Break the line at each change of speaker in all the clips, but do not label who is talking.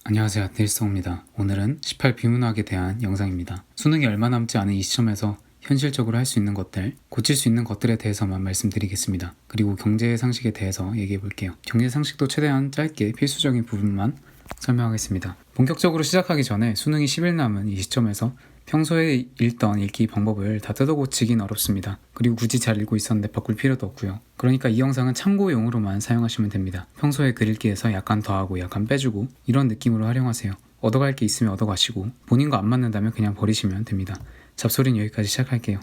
안녕하세요, 닐스입니다. 오늘은 18 비문학에 대한 영상입니다. 수능이 얼마 남지 않은 이 시점에서 현실적으로 할 수 있는 것들, 고칠 수 있는 것들에 대해서만 말씀드리겠습니다. 그리고 경제 상식에 대해서 얘기해 볼게요. 경제 상식도 최대한 짧게 필수적인 부분만 설명하겠습니다. 본격적으로 시작하기 전에 수능이 10일 남은 이 시점에서 평소에 읽던 읽기 방법을 다 뜯어고치긴 어렵습니다. 그리고 굳이 잘 읽고 있었는데 바꿀 필요도 없고요. 그러니까 이 영상은 참고용으로만 사용하시면 됩니다. 평소에 글 읽기에서 약간 더하고 약간 빼주고 이런 느낌으로 활용하세요. 얻어갈 게 있으면 얻어가시고 본인 거 안 맞는다면 그냥 버리시면 됩니다. 잡소리는 여기까지 시작할게요.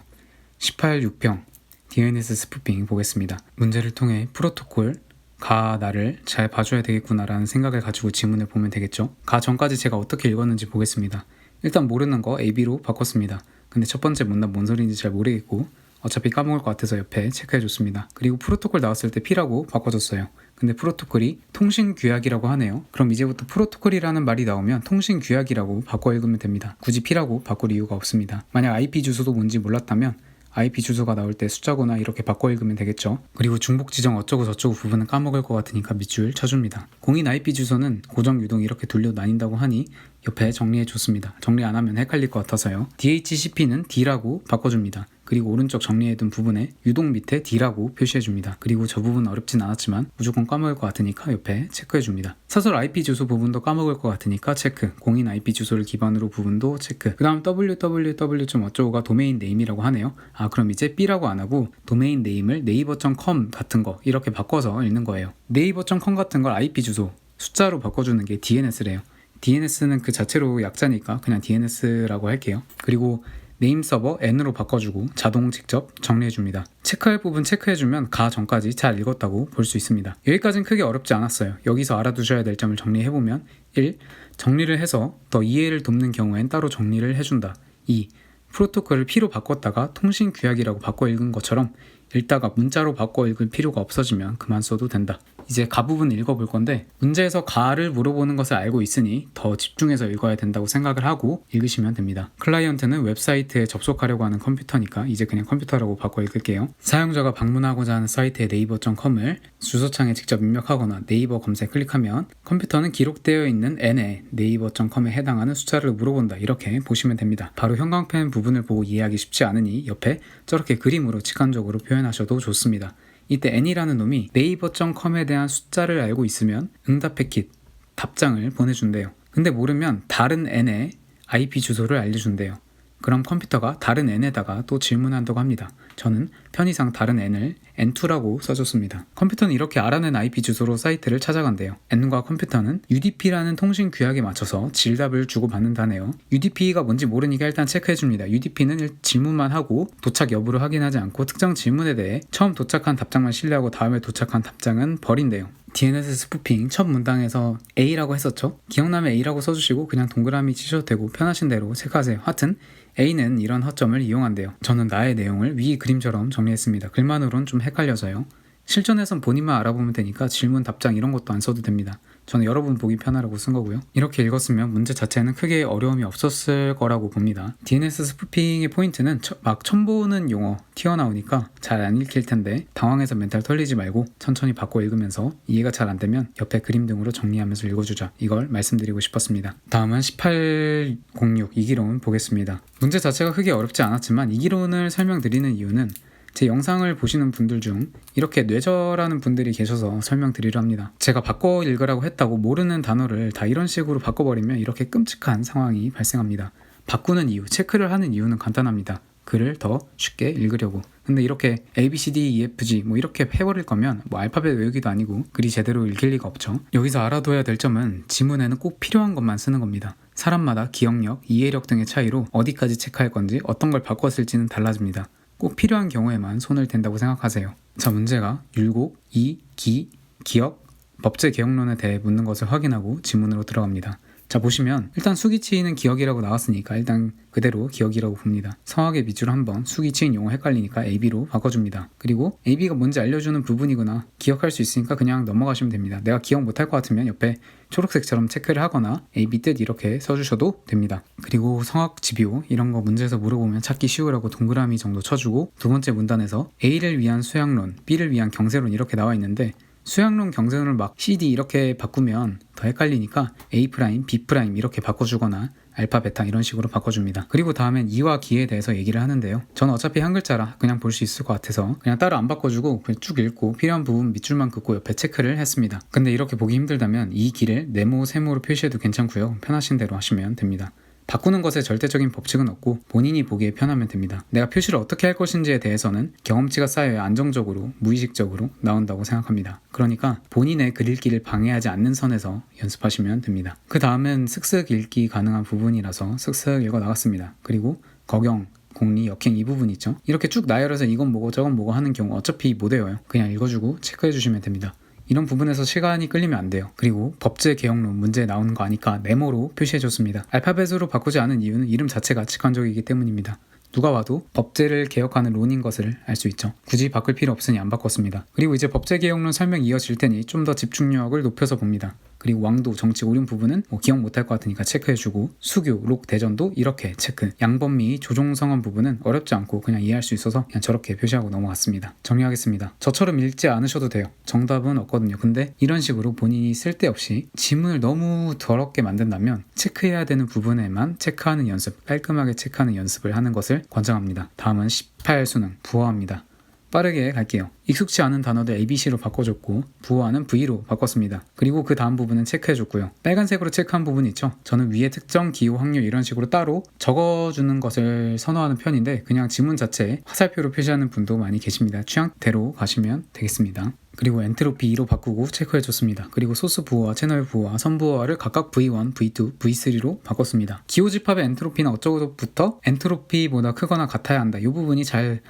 18 6평 DNS 스푸핑 보겠습니다. 문제를 통해 프로토콜 가 나를 잘 봐줘야 되겠구나라는 생각을 가지고 지문을 보면 되겠죠. 가 전까지 제가 어떻게 읽었는지 보겠습니다. 일단 모르는 거 AB로 바꿨습니다. 근데 첫 번째 문답 뭔 소리인지 잘 모르겠고 어차피 까먹을 것 같아서 옆에 체크해줬습니다. 그리고 프로토콜 나왔을 때 P라고 바꿔줬어요. 근데 프로토콜이 통신규약이라고 하네요. 그럼 이제부터 프로토콜이라는 말이 나오면 통신규약이라고 바꿔 읽으면 됩니다. 굳이 P라고 바꿀 이유가 없습니다. 만약 IP 주소도 뭔지 몰랐다면 IP 주소가 나올 때 숫자거나 이렇게 바꿔 읽으면 되겠죠. 그리고 중복 지정 어쩌고 저쩌고 부분은 까먹을 것 같으니까 밑줄 쳐줍니다. 공인 IP 주소는 고정 유동 이렇게 둘로 나뉜다고 하니 옆에 정리해 줬습니다. 정리 안 하면 헷갈릴 것 같아서요. DHCP는 D라고 바꿔줍니다. 그리고 오른쪽 정리해둔 부분에 유동 밑에 D라고 표시해줍니다. 그리고 저 부분 어렵진 않았지만 무조건 까먹을 것 같으니까 옆에 체크해줍니다. 사설 IP 주소 부분도 까먹을 것 같으니까 체크, 공인 IP 주소를 기반으로 부분도 체크, 그 다음 www 어쩌고가 도메인 네임이라고 하네요. 그럼 이제 B라고 안 하고 도메인 네임을 naver.com 같은 거 이렇게 바꿔서 읽는 거예요. naver.com 같은 걸 IP 주소 숫자로 바꿔주는 게 DNS래요. DNS는 그 자체로 약자니까 그냥 DNS라고 할게요. 그리고 네임 서버 n으로 바꿔주고 자동 직접 정리해줍니다. 체크할 부분 체크해주면 가 전까지 잘 읽었다고 볼 수 있습니다. 여기까지는 크게 어렵지 않았어요. 여기서 알아두셔야 될 점을 정리해보면 1. 정리를 해서 더 이해를 돕는 경우엔 따로 정리를 해준다. 2. 프로토콜을 P로 바꿨다가 통신규약이라고 바꿔 읽은 것처럼 읽다가 문자로 바꿔 읽을 필요가 없어지면 그만 써도 된다. 이제 가 부분 읽어볼 건데 문제에서 가를 물어보는 것을 알고 있으니 더 집중해서 읽어야 된다고 생각을 하고 읽으시면 됩니다. 클라이언트는 웹사이트에 접속하려고 하는 컴퓨터니까 이제 그냥 컴퓨터라고 바꿔 읽을게요. 사용자가 방문하고자 하는 사이트의 naver.com을 주소창에 직접 입력하거나 네이버 검색 클릭하면 컴퓨터는 기록되어 있는 n에 naver.com에 해당하는 숫자를 물어본다. 이렇게 보시면 됩니다. 바로 형광펜 부분을 보고 이해하기 쉽지 않으니 옆에 저렇게 그림으로 직관적으로 표현하셔도 좋습니다. 이때 n이라는 놈이 naver.com에 대한 숫자를 알고 있으면 응답 패킷, 답장을 보내준대요. 근데 모르면 다른 n의 IP 주소를 알려준대요. 그럼 컴퓨터가 다른 n에다가 또 질문한다고 합니다. 저는 편의상 다른 n을 n2라고 써줬습니다. 컴퓨터는 이렇게 알아낸 IP 주소로 사이트를 찾아간대요. n과 컴퓨터는 UDP라는 통신 규약에 맞춰서 질답을 주고받는다네요. UDP가 뭔지 모르니까 일단 체크해줍니다. UDP는 질문만 하고 도착 여부를 확인하지 않고 특정 질문에 대해 처음 도착한 답장만 신뢰하고 다음에 도착한 답장은 버린대요. DNS 스푸핑 첫 문장에서 A라고 했었죠? 기억나면 A라고 써주시고 그냥 동그라미 치셔도 되고 편하신 대로 체크하세요. 하여튼 A는 이런 허점을 이용한대요. 저는 나의 내용을 위 그림처럼 정리했습니다. 글만으론 좀 헷갈려서요. 실전에선 본인만 알아보면 되니까 질문, 답장 이런 것도 안 써도 됩니다. 저는 여러분 보기 편하라고 쓴 거고요. 이렇게 읽었으면 문제 자체는 크게 어려움이 없었을 거라고 봅니다. DNS 스푸핑의 포인트는 막 처음 보는 용어 튀어나오니까 잘 안 읽힐 텐데 당황해서 멘탈 털리지 말고 천천히 바꿔 읽으면서 이해가 잘 안 되면 옆에 그림 등으로 정리하면서 읽어주자. 이걸 말씀드리고 싶었습니다. 다음은 1806 이기론 보겠습니다. 문제 자체가 크게 어렵지 않았지만 이기론을 설명드리는 이유는 제 영상을 보시는 분들 중 이렇게 뇌절하는 분들이 계셔서 설명드리려 합니다. 제가 바꿔 읽으라고 했다고 모르는 단어를 다 이런 식으로 바꿔버리면 이렇게 끔찍한 상황이 발생합니다. 바꾸는 이유, 체크를 하는 이유는 간단합니다. 글을 더 쉽게 읽으려고. 근데 이렇게 A, B, C, D, E, F, G 이렇게 해버릴 거면 알파벳 외우기도 아니고 글이 제대로 읽힐 리가 없죠. 여기서 알아둬야 될 점은 지문에는 꼭 필요한 것만 쓰는 겁니다. 사람마다 기억력, 이해력 등의 차이로 어디까지 체크할 건지 어떤 걸 바꿨을지는 달라집니다. 꼭 필요한 경우에만 손을 댄다고 생각하세요. 자, 문제가 율곡, 기, 기억, 법제 개혁론에 대해 묻는 것을 확인하고 지문으로 들어갑니다. 자, 보시면 일단 수기치는 기억이라고 나왔으니까 일단 그대로 기억이라고 봅니다. 성악의 밑줄 한번 수기치인 용어 헷갈리니까 AB로 바꿔줍니다. 그리고 AB가 뭔지 알려주는 부분이구나 기억할 수 있으니까 그냥 넘어가시면 됩니다. 내가 기억 못할 것 같으면 옆에 초록색처럼 체크를 하거나 AB 뜻 이렇게 써주셔도 됩니다. 그리고 성악 집요 이런 거 문제에서 물어보면 찾기 쉬우라고 동그라미 정도 쳐주고 두 번째 문단에서 A를 위한 수양론, B를 위한 경세론 이렇게 나와 있는데 수학론 경전을 막 CD 이렇게 바꾸면 더 헷갈리니까 A', B' 이렇게 바꿔주거나 알파, 베타 이런 식으로 바꿔줍니다. 그리고 다음엔 이와 기에 대해서 얘기를 하는데요. 저는 어차피 한 글자라 그냥 볼 수 있을 것 같아서 그냥 따로 안 바꿔주고 그냥 쭉 읽고 필요한 부분 밑줄만 긋고 옆에 체크를 했습니다. 근데 이렇게 보기 힘들다면 이 기를 네모, 세모로 표시해도 괜찮고요. 편하신 대로 하시면 됩니다. 바꾸는 것에 절대적인 법칙은 없고 본인이 보기에 편하면 됩니다. 내가 표시를 어떻게 할 것인지에 대해서는 경험치가 쌓여야 안정적으로, 무의식적으로 나온다고 생각합니다. 그러니까 본인의 글 읽기를 방해하지 않는 선에서 연습하시면 됩니다. 그 다음은 슥슥 읽기 가능한 부분이라서 슥슥 읽어 나갔습니다. 그리고 거경, 공리, 역행 이 부분 있죠. 이렇게 쭉 나열해서 이건 뭐고 저건 뭐고 하는 경우 어차피 못 외워요. 그냥 읽어주고 체크해 주시면 됩니다. 이런 부분에서 시간이 끌리면 안 돼요. 그리고 법제 개혁론 문제 나오는 거 아니까 네모로 표시해줬습니다. 알파벳으로 바꾸지 않은 이유는 이름 자체가 직관적이기 때문입니다. 누가 와도 법제를 개혁하는 론인 것을 알 수 있죠. 굳이 바꿀 필요 없으니 안 바꿨습니다. 그리고 이제 법제 개혁론 설명 이어질 테니 좀 더 집중력을 높여서 봅니다. 그리고 왕도, 정치, 오륜 부분은 기억 못할 것 같으니까 체크해주고 수교, 록, 대전도 이렇게 체크. 양법미, 조종성언 부분은 어렵지 않고 그냥 이해할 수 있어서 그냥 저렇게 표시하고 넘어갔습니다. 정리하겠습니다. 저처럼 읽지 않으셔도 돼요. 정답은 없거든요. 근데 이런 식으로 본인이 쓸데없이 지문을 너무 더럽게 만든다면 체크해야 되는 부분에만 체크하는 연습, 깔끔하게 체크하는 연습을 하는 것을 권장합니다. 다음은 18 수능, 부어입니다. 빠르게 갈게요. 익숙치 않은 단어들 ABC로 바꿔줬고 부호하는 V로 바꿨습니다. 그리고 그 다음 부분은 체크해줬고요. 빨간색으로 체크한 부분 있죠? 저는 위에 특정, 기호, 확률 이런 식으로 따로 적어주는 것을 선호하는 편인데 그냥 지문 자체에 화살표로 표시하는 분도 많이 계십니다. 취향대로 가시면 되겠습니다. 그리고 엔트로피 2로 바꾸고 체크해줬습니다. 그리고 소스 부호와 채널 부호와 선 부호화를 각각 V1, V2, V3로 바꿨습니다. 기호 집합의 엔트로피는 어쩌고부터 엔트로피보다 크거나 같아야 한다. 이 부분이 잘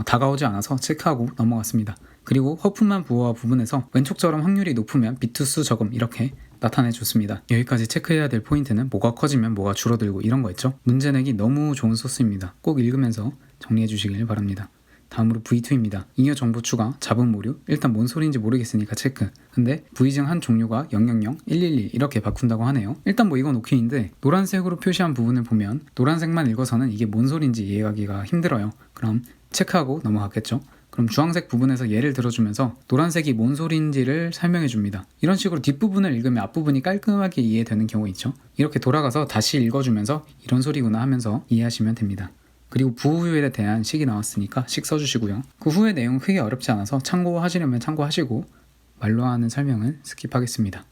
다가오지 않아서 체크하고 넘어갔습니다. 그리고 허프만 부호화 부분에서 왼쪽처럼 확률이 높으면 비트수 적음 이렇게 나타내줬습니다. 여기까지 체크해야 될 포인트는 뭐가 커지면 뭐가 줄어들고 이런 거 있죠. 문제 내기 너무 좋은 소스입니다. 꼭 읽으면서 정리해 주시길 바랍니다. 다음으로 V2입니다. 잉여 정보 추가, 잡음 오류. 일단 뭔 소리인지 모르겠으니까 체크. 근데 V증 한 종류가 000, 111 이렇게 바꾼다고 하네요. 일단 뭐 이건 오케이인데 노란색으로 표시한 부분을 보면 노란색만 읽어서는 이게 뭔 소리인지 이해하기가 힘들어요. 그럼 체크하고 넘어가겠죠. 그럼 주황색 부분에서 예를 들어주면서 노란색이 뭔 소리인지를 설명해 줍니다. 이런 식으로 뒷부분을 읽으면 앞부분이 깔끔하게 이해되는 경우 있죠. 이렇게 돌아가서 다시 읽어주면서 이런 소리구나 하면서 이해하시면 됩니다. 그리고 부호율에 대한 식이 나왔으니까 식 써주시고요. 그 후의 내용은 크게 어렵지 않아서 참고하시려면 참고하시고 말로 하는 설명은 스킵하겠습니다.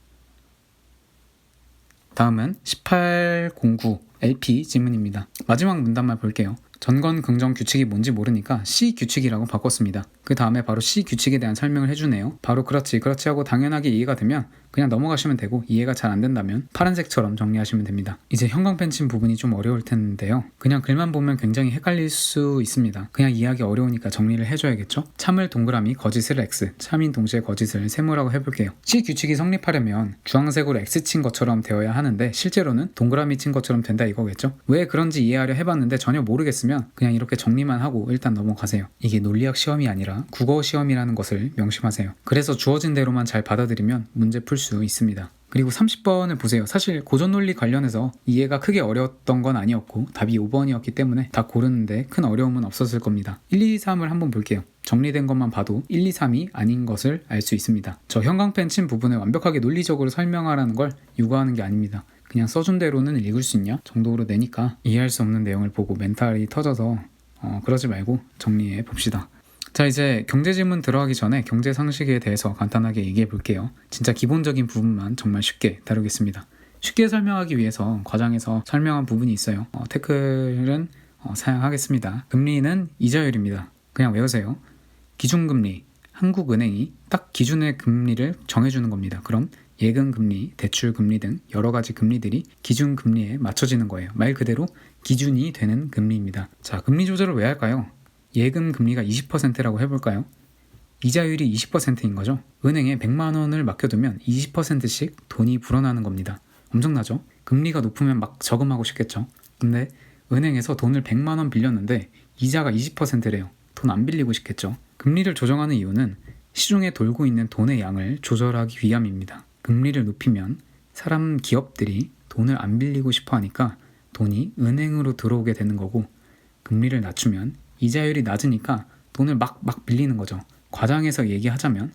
다음은 1809 LP 지문입니다. 마지막 문단만 볼게요. 전건 긍정 규칙이 뭔지 모르니까 C 규칙이라고 바꿨습니다. 그 다음에 바로 C 규칙에 대한 설명을 해주네요. 바로 그렇지 하고 당연하게 이해가 되면 그냥 넘어가시면 되고 이해가 잘 안 된다면 파란색처럼 정리하시면 됩니다. 이제 형광펜 친 부분이 좀 어려울 텐데요. 그냥 글만 보면 굉장히 헷갈릴 수 있습니다. 그냥 이해하기 어려우니까 정리를 해줘야겠죠? 참을 동그라미, 거짓을 X, 참인 동시에 거짓을 세모라고 해볼게요. C 규칙이 성립하려면 주황색으로 X 친 것처럼 되어야 하는데 실제로는 동그라미 친 것처럼 된다 이거겠죠? 왜 그런지 이해하려 해봤는데 전혀 모르겠으면 그냥 이렇게 정리만 하고 일단 넘어가세요. 이게 논리학 시험이 아니라 국어 시험이라는 것을 명심하세요. 그래서 주어진 대로만 잘 받아들이면 문제 풀 수 있습니다. 그리고 30번을 보세요. 사실 고전 논리 관련해서 이해가 크게 어려웠던 건 아니었고 답이 5번이었기 때문에 다 고르는데 큰 어려움은 없었을 겁니다. 1, 2, 3을 한번 볼게요. 정리된 것만 봐도 1, 2, 3이 아닌 것을 알 수 있습니다. 저 형광펜 친 부분을 완벽하게 논리적으로 설명하라는 걸 요구하는 게 아닙니다. 그냥 써준 대로는 읽을 수 있냐 정도로 내니까 이해할 수 없는 내용을 보고 멘탈이 터져서 그러지 말고 정리해 봅시다. 자, 이제 경제 질문 들어가기 전에 경제 상식에 대해서 간단하게 얘기해 볼게요. 진짜 기본적인 부분만 정말 쉽게 다루겠습니다. 쉽게 설명하기 위해서 과장해서 설명한 부분이 있어요. 태클은 사용하겠습니다. 금리는 이자율입니다. 그냥 외우세요. 기준금리, 한국은행이 딱 기준의 금리를 정해주는 겁니다. 그럼 예금금리, 대출금리 등 여러 가지 금리들이 기준금리에 맞춰지는 거예요. 말 그대로 기준이 되는 금리입니다. 자, 금리 조절을 왜 할까요? 예금 금리가 20%라고 해볼까요? 이자율이 20%인 거죠. 은행에 100만 원을 맡겨두면 20%씩 돈이 불어나는 겁니다. 엄청나죠? 금리가 높으면 막 저금하고 싶겠죠. 근데 은행에서 돈을 100만 원 빌렸는데 이자가 20%래요. 돈 안 빌리고 싶겠죠. 금리를 조정하는 이유는 시중에 돌고 있는 돈의 양을 조절하기 위함입니다. 금리를 높이면 기업들이 돈을 안 빌리고 싶어 하니까 돈이 은행으로 들어오게 되는 거고, 금리를 낮추면 이자율이 낮으니까 돈을 막 빌리는 거죠. 과장해서 얘기하자면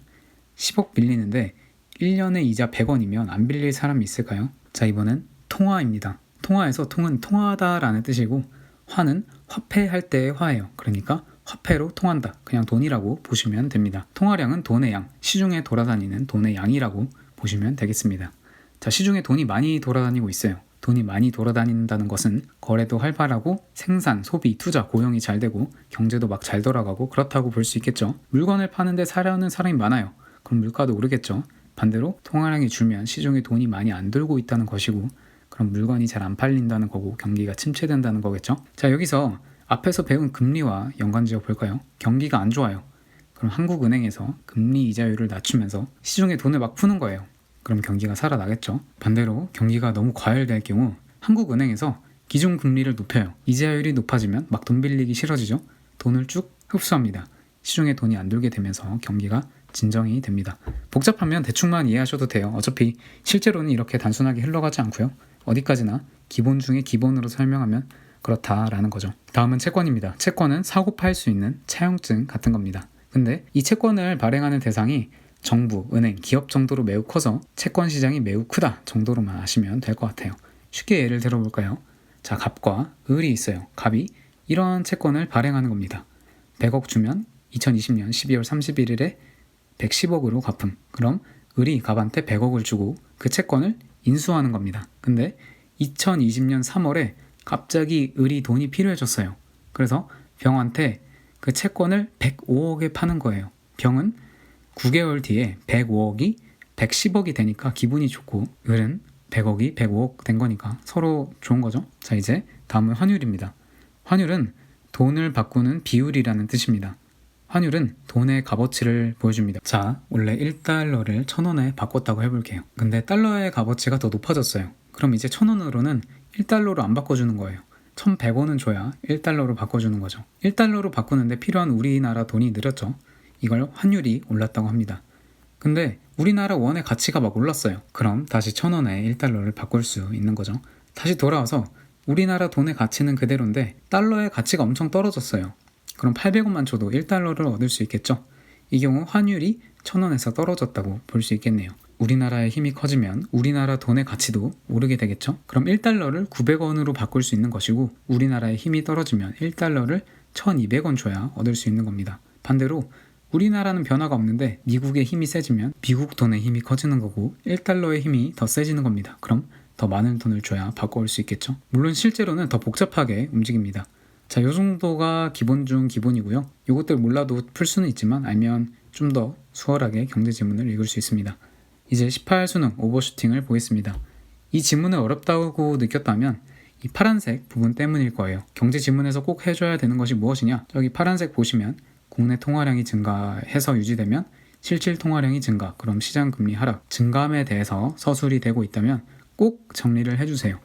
10억 빌리는데 1년에 이자 100원이면 안 빌릴 사람이 있을까요? 자, 이번엔 통화입니다. 통화에서 통은 통하다라는 뜻이고 화는 화폐할 때의 화예요. 그러니까 화폐로 통한다. 그냥 돈이라고 보시면 됩니다. 통화량은 돈의 양, 시중에 돌아다니는 돈의 양이라고 보시면 되겠습니다. 자, 시중에 돈이 많이 돌아다니고 있어요. 돈이 많이 돌아다닌다는 것은 거래도 활발하고 생산, 소비, 투자, 고용이 잘 되고 경제도 막 잘 돌아가고 그렇다고 볼 수 있겠죠. 물건을 파는데 사려는 사람이 많아요. 그럼 물가도 오르겠죠. 반대로 통화량이 줄면 시중에 돈이 많이 안 돌고 있다는 것이고 그럼 물건이 잘 안 팔린다는 거고 경기가 침체된다는 거겠죠. 자, 여기서 앞에서 배운 금리와 연관지어 볼까요? 경기가 안 좋아요. 그럼 한국은행에서 금리 이자율을 낮추면서 시중에 돈을 막 푸는 거예요. 그럼 경기가 살아나겠죠. 반대로 경기가 너무 과열될 경우 한국은행에서 기준금리를 높여요. 이자율이 높아지면 막 돈 빌리기 싫어지죠. 돈을 쭉 흡수합니다. 시중에 돈이 안 돌게 되면서 경기가 진정이 됩니다. 복잡하면 대충만 이해하셔도 돼요. 어차피 실제로는 이렇게 단순하게 흘러가지 않고요. 어디까지나 기본 중에 기본으로 설명하면 그렇다라는 거죠. 다음은 채권입니다. 채권은 사고 팔 수 있는 차용증 같은 겁니다. 근데 이 채권을 발행하는 대상이 정부, 은행, 기업 정도로 매우 커서 채권 시장이 매우 크다 정도로만 아시면 될 것 같아요. 쉽게 예를 들어볼까요? 자, 갑과 을이 있어요. 갑이 이런 채권을 발행하는 겁니다. 100억 주면 2020년 12월 31일에 110억으로 갚음. 그럼 을이 갑한테 100억을 주고 그 채권을 인수하는 겁니다. 근데 2020년 3월에 갑자기 을이 돈이 필요해졌어요. 그래서 병한테 그 채권을 105억에 파는 거예요. 병은 9개월 뒤에 105억이 110억이 되니까 기분이 좋고 을은 100억이 105억 된 거니까 서로 좋은 거죠. 자, 이제 다음은 환율입니다. 환율은 돈을 바꾸는 비율이라는 뜻입니다. 환율은 돈의 값어치를 보여줍니다. 자, 원래 1달러를 1,000원에 바꿨다고 해볼게요. 근데 달러의 값어치가 더 높아졌어요. 그럼 이제 1,000원으로는 1달러로 안 바꿔주는 거예요. 1,100원은 줘야 1달러로 바꿔주는 거죠. 1달러로 바꾸는데 필요한 우리나라 돈이 늘었죠. 이걸 환율이 올랐다고 합니다. 근데 우리나라 원의 가치가 막 올랐어요. 그럼 다시 1,000원에 1달러를 바꿀 수 있는 거죠. 다시 돌아와서 우리나라 돈의 가치는 그대로인데 달러의 가치가 엄청 떨어졌어요. 그럼 800원만 줘도 1달러를 얻을 수 있겠죠. 이 경우 환율이 1,000원에서 떨어졌다고 볼 수 있겠네요. 우리나라의 힘이 커지면 우리나라 돈의 가치도 오르게 되겠죠. 그럼 1달러를 900원으로 바꿀 수 있는 것이고 우리나라의 힘이 떨어지면 1달러를 1,200원 줘야 얻을 수 있는 겁니다. 반대로 우리나라는 변화가 없는데 미국의 힘이 세지면 미국 돈의 힘이 커지는 거고 1달러의 힘이 더 세지는 겁니다. 그럼 더 많은 돈을 줘야 바꿔올 수 있겠죠. 물론 실제로는 더 복잡하게 움직입니다. 자, 요 정도가 기본 중 기본이고요. 요것들 몰라도 풀 수는 있지만 알면 좀 더 수월하게 경제 지문을 읽을 수 있습니다. 이제 18수능 오버슈팅을 보겠습니다. 이 지문을 어렵다고 느꼈다면 이 파란색 부분 때문일 거예요. 경제 지문에서 꼭 해줘야 되는 것이 무엇이냐? 저기 파란색 보시면 국내 통화량이 증가해서 유지되면 실질 통화량이 증가, 그럼 시장 금리 하락, 증감에 대해서 서술이 되고 있다면 꼭 정리를 해주세요.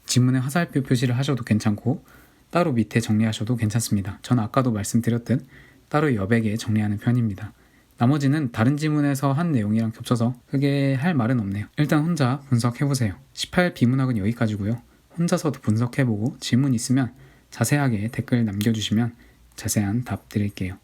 지문에 화살표 표시를 하셔도 괜찮고 따로 밑에 정리하셔도 괜찮습니다. 전 아까도 말씀드렸듯 따로 여백에 정리하는 편입니다. 나머지는 다른 지문에서 한 내용이랑 겹쳐서 크게 할 말은 없네요. 일단 혼자 분석해보세요. 18 비문학은 여기까지고요. 혼자서도 분석해보고 질문 있으면 자세하게 댓글 남겨주시면 자세한 답 드릴게요.